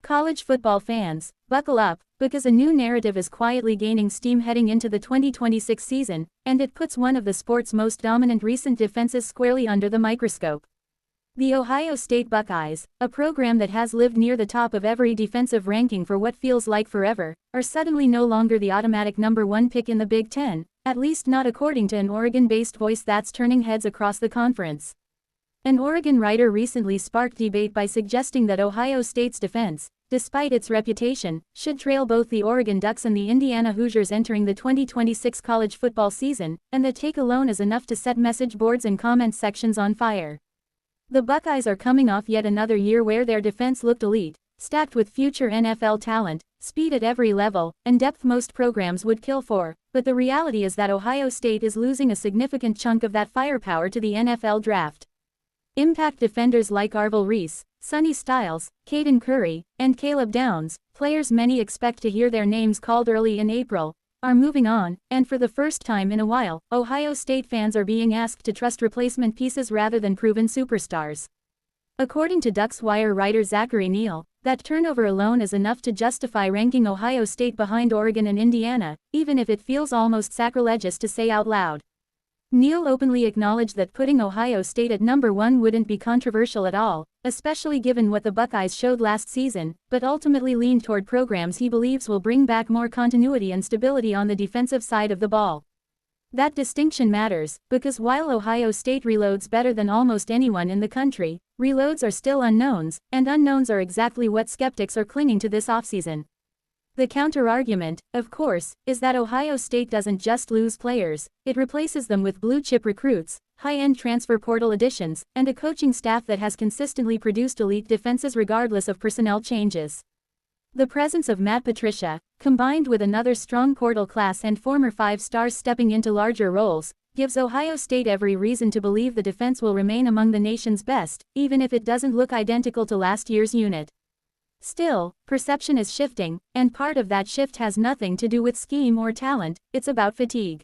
College football fans, buckle up, because a new narrative is quietly gaining steam heading into the 2026 season, and it puts one of the sport's most dominant recent defenses squarely under the microscope. The Ohio State Buckeyes, a program that has lived near the top of every defensive ranking for what feels like forever, are suddenly no longer the automatic #1 pick in the Big Ten, at least not according to an Oregon-based voice that's turning heads across the conference. An Oregon writer recently sparked debate by suggesting that Ohio State's defense, despite its reputation, should trail both the Oregon Ducks and the Indiana Hoosiers entering the 2026 college football season, and that take alone is enough to set message boards and comment sections on fire. The Buckeyes are coming off yet another year where their defense looked elite, stacked with future NFL talent, speed at every level, and depth most programs would kill for, but the reality is that Ohio State is losing a significant chunk of that firepower to the NFL draft. Impact defenders like Arvil Reese, Sonny Styles, Caden Curry, and Caleb Downs, players many expect to hear their names called early in April, are moving on, and for the first time in a while, Ohio State fans are being asked to trust replacement pieces rather than proven superstars. According to Ducks Wire writer Zachary Neal, that turnover alone is enough to justify ranking Ohio State behind Oregon and Indiana, even if it feels almost sacrilegious to say out loud. Neal openly acknowledged that putting Ohio State at #1 wouldn't be controversial at all, especially given what the Buckeyes showed last season, but ultimately leaned toward programs he believes will bring back more continuity and stability on the defensive side of the ball. That distinction matters, because while Ohio State reloads better than almost anyone in the country, reloads are still unknowns, and unknowns are exactly what skeptics are clinging to this offseason. The counter-argument, of course, is that Ohio State doesn't just lose players, it replaces them with blue-chip recruits, high-end transfer portal additions, and a coaching staff that has consistently produced elite defenses regardless of personnel changes. The presence of Matt Patricia, combined with another strong portal class and former 5 stars stepping into larger roles, gives Ohio State every reason to believe the defense will remain among the nation's best, even if it doesn't look identical to last year's unit. Still, perception is shifting, and part of that shift has nothing to do with scheme or talent, it's about fatigue.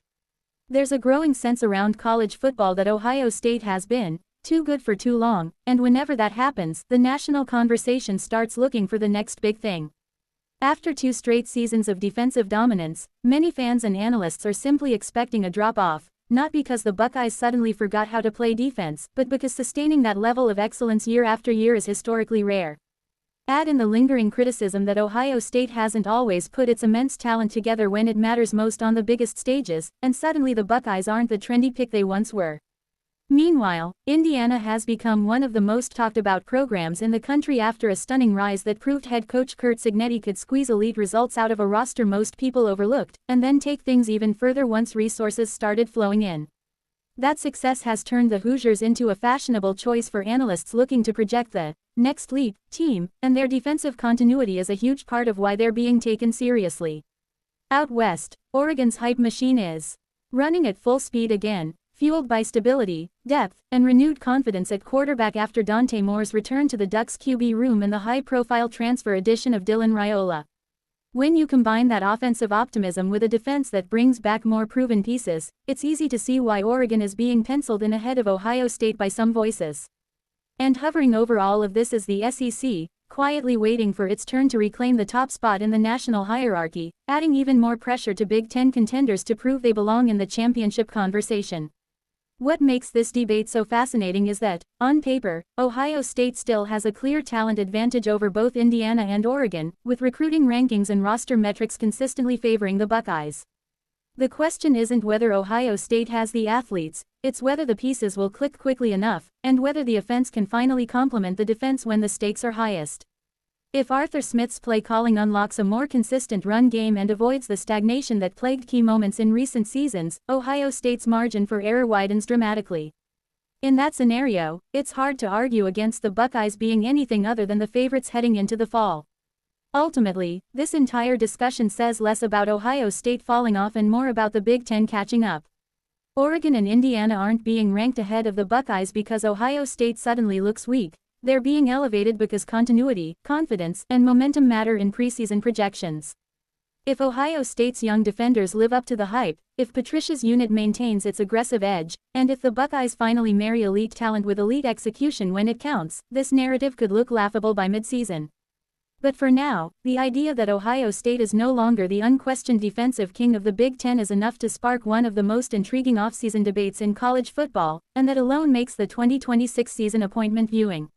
There's a growing sense around college football that Ohio State has been too good for too long, and whenever that happens, the national conversation starts looking for the next big thing. After 2 straight seasons of defensive dominance, many fans and analysts are simply expecting a drop-off, not because the Buckeyes suddenly forgot how to play defense, but because sustaining that level of excellence year after year is historically rare. Add in the lingering criticism that Ohio State hasn't always put its immense talent together when it matters most on the biggest stages, and suddenly the Buckeyes aren't the trendy pick they once were. Meanwhile, Indiana has become one of the most talked about programs in the country after a stunning rise that proved head coach Curt Cignetti could squeeze elite results out of a roster most people overlooked, and then take things even further once resources started flowing in. That success has turned the Hoosiers into a fashionable choice for analysts looking to project the next leap team, and their defensive continuity is a huge part of why they're being taken seriously. Out west, Oregon's hype machine is running at full speed again, fueled by stability, depth, and renewed confidence at quarterback after Dante Moore's return to the Ducks QB room and the high-profile transfer addition of Dylan Raiola. When you combine that offensive optimism with a defense that brings back more proven pieces, it's easy to see why Oregon is being penciled in ahead of Ohio State by some voices. And hovering over all of this is the SEC, quietly waiting for its turn to reclaim the top spot in the national hierarchy, adding even more pressure to Big Ten contenders to prove they belong in the championship conversation. What makes this debate so fascinating is that, on paper, Ohio State still has a clear talent advantage over both Indiana and Oregon, with recruiting rankings and roster metrics consistently favoring the Buckeyes. The question isn't whether Ohio State has the athletes, it's whether the pieces will click quickly enough, and whether the offense can finally complement the defense when the stakes are highest. If Arthur Smith's play calling unlocks a more consistent run game and avoids the stagnation that plagued key moments in recent seasons, Ohio State's margin for error widens dramatically. In that scenario, it's hard to argue against the Buckeyes being anything other than the favorites heading into the fall. Ultimately, this entire discussion says less about Ohio State falling off and more about the Big Ten catching up. Oregon and Indiana aren't being ranked ahead of the Buckeyes because Ohio State suddenly looks weak. They're being elevated because continuity, confidence, and momentum matter in preseason projections. If Ohio State's young defenders live up to the hype, if Patricia's unit maintains its aggressive edge, and if the Buckeyes finally marry elite talent with elite execution when it counts, this narrative could look laughable by midseason. But for now, the idea that Ohio State is no longer the unquestioned defensive king of the Big Ten is enough to spark one of the most intriguing offseason debates in college football, and that alone makes the 2026 season appointment viewing